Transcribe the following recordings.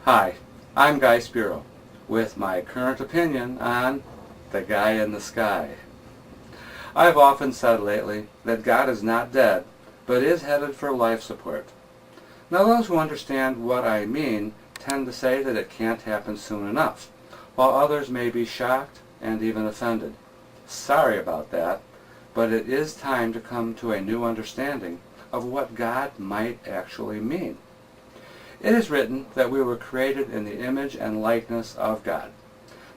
Hi, I'm Spiro with my current opinion on the guy in the sky. I've often said lately that God is not dead, but is headed for life support. Now those who understand what I mean tend to say that it can't happen soon enough, while others may be shocked and even offended. Sorry about that, but it is time to come to a new understanding of what God might actually mean. It is written that we were created in the image and likeness of God.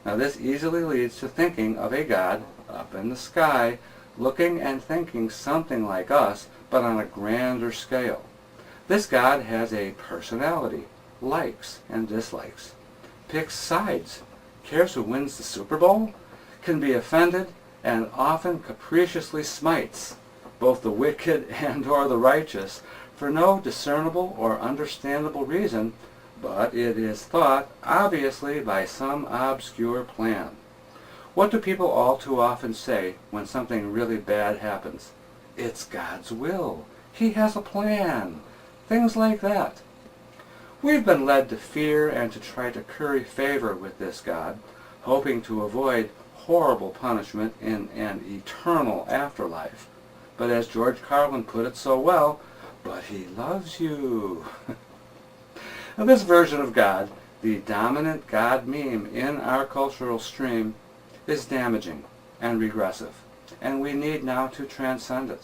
Now this easily leads to thinking of a God up in the sky, looking and thinking something like us, but on a grander scale. This God has a personality, likes and dislikes, picks sides, cares who wins the Super Bowl, can be offended, and often capriciously smites both the wicked and or the righteous for no discernible or understandable reason, but it is thought obviously by some obscure plan. What do people all too often say when something really bad happens? It's God's will. He has a plan. Things like that. We've been led to fear and to try to curry favor with this God, hoping to avoid horrible punishment in an eternal afterlife. But as George Carlin put it so well, but he loves you. Now this version of God, the dominant God meme in our cultural stream, is damaging and regressive, and we need now to transcend it.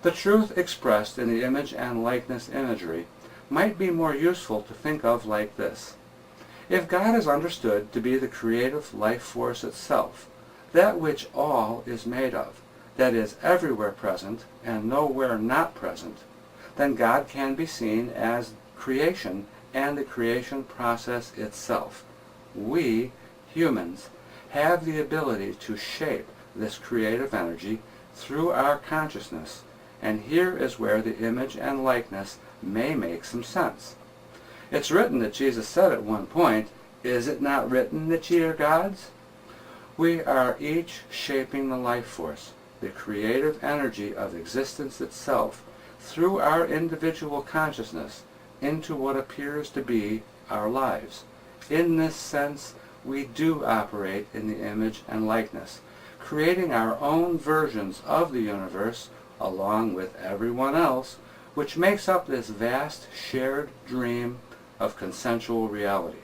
The truth expressed in the image and likeness imagery might be more useful to think of like this. If God is understood to be the creative life force itself, that which all is made of, that is everywhere present and nowhere not present, then God can be seen as creation and the creation process itself. We, humans, have the ability to shape this creative energy through our consciousness, and here is where the image and likeness may make some sense. It's written that Jesus said at one point, "Is it not written that ye are gods?" We are each shaping the life force, the creative energy of existence itself, through our individual consciousness into what appears to be our lives. In this sense, we do operate in the image and likeness, creating our own versions of the universe along with everyone else, which makes up this vast shared dream of consensual reality.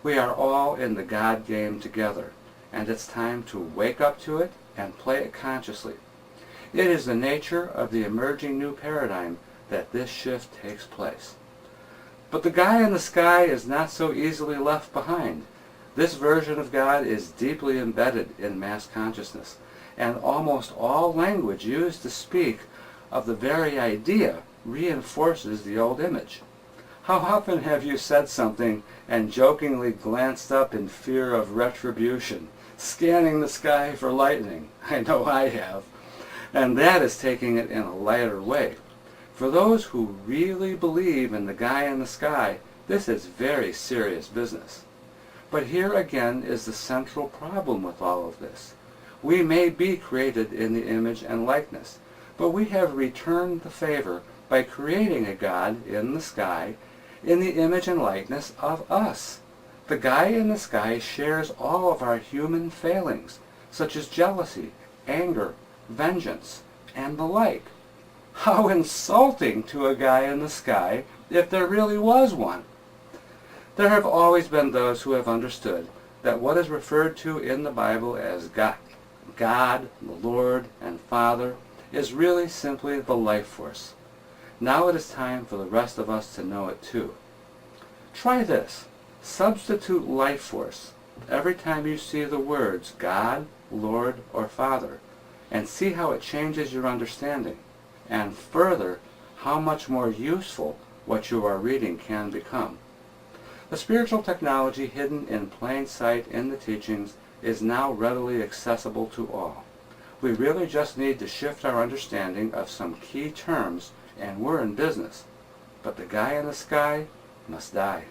We are all in the God game together, and it's time to wake up to it and play it consciously. It is the nature of the emerging new paradigm that this shift takes place. But the guy in the sky is not so easily left behind. This version of God is deeply embedded in mass consciousness, and almost all language used to speak of the very idea reinforces the old image. How often have you said something and jokingly glanced up in fear of retribution, scanning the sky for lightning? I know I have. And that is taking it in a lighter way. For those who really believe in the guy in the sky, this is very serious business. But here again is the central problem with all of this. We may be created in the image and likeness, but we have returned the favor by creating a God in the sky in the image and likeness of us. The guy in the sky shares all of our human failings, such as jealousy, anger, vengeance, and the like. How insulting to a guy in the sky if there really was one. There have always been those who have understood that what is referred to in the Bible as God, the Lord, and Father, is really simply the life force. Now it is time for the rest of us to know it too. Try this. Substitute life force every time you see the words God, Lord, or Father, and see how it changes your understanding, and further, how much more useful what you are reading can become. The spiritual technology hidden in plain sight in the teachings is now readily accessible to all. We really just need to shift our understanding of some key terms and we're in business. But the guy in the sky must die.